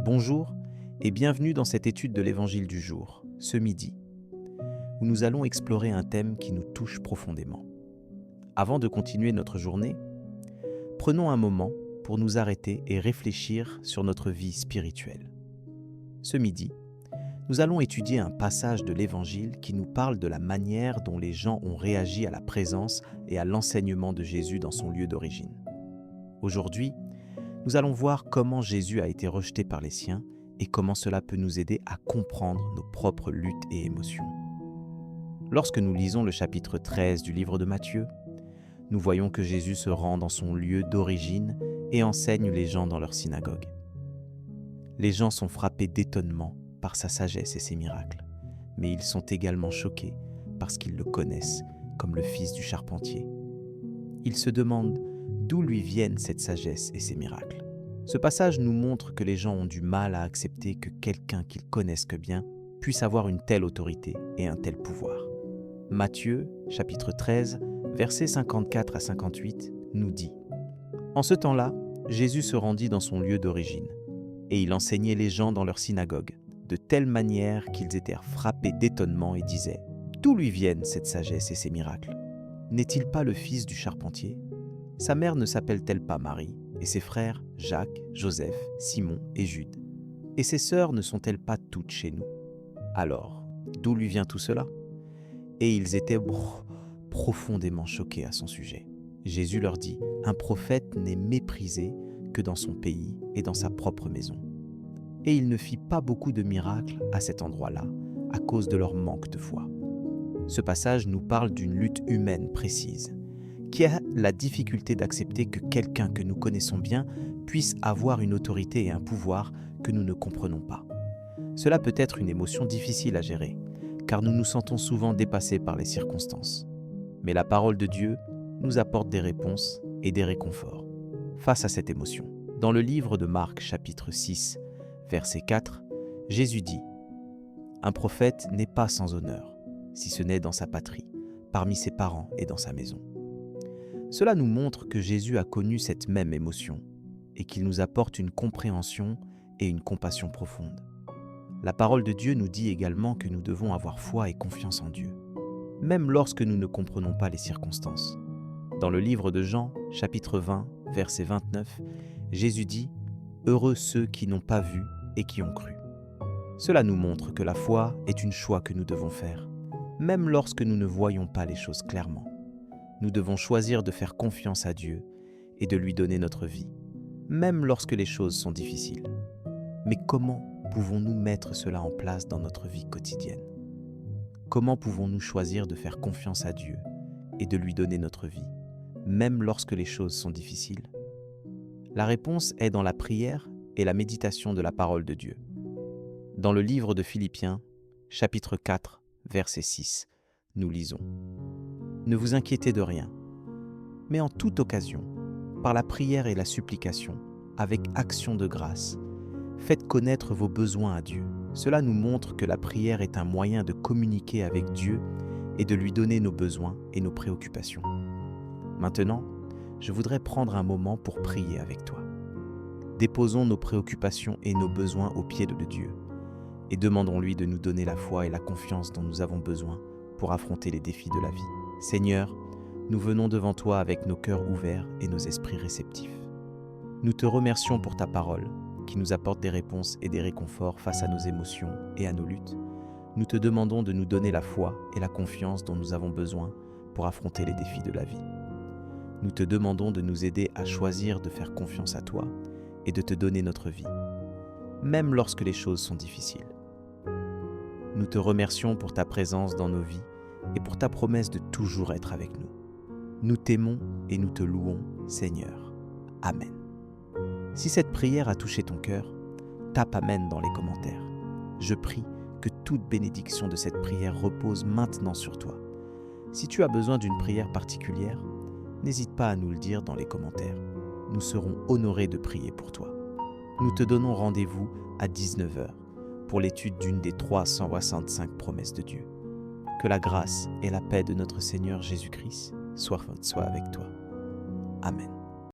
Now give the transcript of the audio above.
Bonjour et bienvenue dans cette étude de l'Évangile du jour, ce midi, où nous allons explorer un thème qui nous touche profondément. Avant de continuer notre journée, prenons un moment pour nous arrêter et réfléchir sur notre vie spirituelle. Ce midi, nous allons étudier un passage de l'Évangile qui nous parle de la manière dont les gens ont réagi à la présence et à l'enseignement de Jésus dans son lieu d'origine. Aujourd'hui, nous allons voir comment Jésus a été rejeté par les siens et comment cela peut nous aider à comprendre nos propres luttes et émotions. Lorsque nous lisons le chapitre 13 du livre de Matthieu, nous voyons que Jésus se rend dans son lieu d'origine et enseigne les gens dans leur synagogue. Les gens sont frappés d'étonnement par sa sagesse et ses miracles, mais ils sont également choqués parce qu'ils le connaissent comme le fils du charpentier. Ils se demandent d'où lui viennent cette sagesse et ces miracles. Ce passage nous montre que les gens ont du mal à accepter que quelqu'un qu'ils connaissent que bien puisse avoir une telle autorité et un tel pouvoir. Matthieu, chapitre 13, versets 54 à 58, nous dit « En ce temps-là, Jésus se rendit dans son lieu d'origine, et il enseignait les gens dans leur synagogue, de telle manière qu'ils étaient frappés d'étonnement et disaient « D'où lui viennent cette sagesse et ces miracles? N'est-il pas le fils du charpentier? Sa mère ne s'appelle-t-elle pas Marie, et ses frères Jacques, Joseph, Simon et Jude? Et ses sœurs ne sont-elles pas toutes chez nous? Alors, d'où lui vient tout cela ?» Et ils étaient profondément choqués à son sujet. Jésus leur dit « Un prophète n'est méprisé que dans son pays et dans sa propre maison. » Et il ne fit pas beaucoup de miracles à cet endroit-là, à cause de leur manque de foi. Ce passage nous parle d'une lutte humaine précise, qui a la difficulté d'accepter que quelqu'un que nous connaissons bien puisse avoir une autorité et un pouvoir que nous ne comprenons pas. Cela peut être une émotion difficile à gérer, car nous nous sentons souvent dépassés par les circonstances. Mais la parole de Dieu nous apporte des réponses et des réconforts face à cette émotion. Dans le livre de Marc, chapitre 6, verset 4, Jésus dit « Un prophète n'est pas sans honneur, si ce n'est dans sa patrie, parmi ses parents et dans sa maison. » Cela nous montre que Jésus a connu cette même émotion et qu'il nous apporte une compréhension et une compassion profonde. La parole de Dieu nous dit également que nous devons avoir foi et confiance en Dieu, même lorsque nous ne comprenons pas les circonstances. Dans le livre de Jean, chapitre 20, verset 29, Jésus dit « Heureux ceux qui n'ont pas vu et qui ont cru. » Cela nous montre que la foi est une choix que nous devons faire, même lorsque nous ne voyons pas les choses clairement. Nous devons choisir de faire confiance à Dieu et de lui donner notre vie, même lorsque les choses sont difficiles. Mais comment pouvons-nous mettre cela en place dans notre vie quotidienne? Comment pouvons-nous choisir de faire confiance à Dieu et de lui donner notre vie, même lorsque les choses sont difficiles? La réponse est dans la prière et la méditation de la parole de Dieu. Dans le livre de Philippiens, chapitre 4, verset 6, nous lisons « Ne vous inquiétez de rien, mais en toute occasion, par la prière et la supplication, avec action de grâce, faites connaître vos besoins à Dieu. » Cela nous montre que la prière est un moyen de communiquer avec Dieu et de lui donner nos besoins et nos préoccupations. Maintenant, je voudrais prendre un moment pour prier avec toi. Déposons nos préoccupations et nos besoins aux pieds de Dieu et demandons-lui de nous donner la foi et la confiance dont nous avons besoin pour affronter les défis de la vie. Seigneur, nous venons devant toi avec nos cœurs ouverts et nos esprits réceptifs. Nous te remercions pour ta parole, qui nous apporte des réponses et des réconforts face à nos émotions et à nos luttes. Nous te demandons de nous donner la foi et la confiance dont nous avons besoin pour affronter les défis de la vie. Nous te demandons de nous aider à choisir de faire confiance à toi et de te donner notre vie, même lorsque les choses sont difficiles. Nous te remercions pour ta présence dans nos vies et pour ta promesse de toujours être avec nous. Nous t'aimons et nous te louons, Seigneur. Amen. Si cette prière a touché ton cœur, tape Amen dans les commentaires. Je prie que toute bénédiction de cette prière repose maintenant sur toi. Si tu as besoin d'une prière particulière, n'hésite pas à nous le dire dans les commentaires. Nous serons honorés de prier pour toi. Nous te donnons rendez-vous à 19h pour l'étude d'une des 365 promesses de Dieu. Que la grâce et la paix de notre Seigneur Jésus-Christ soient avec toi. Amen.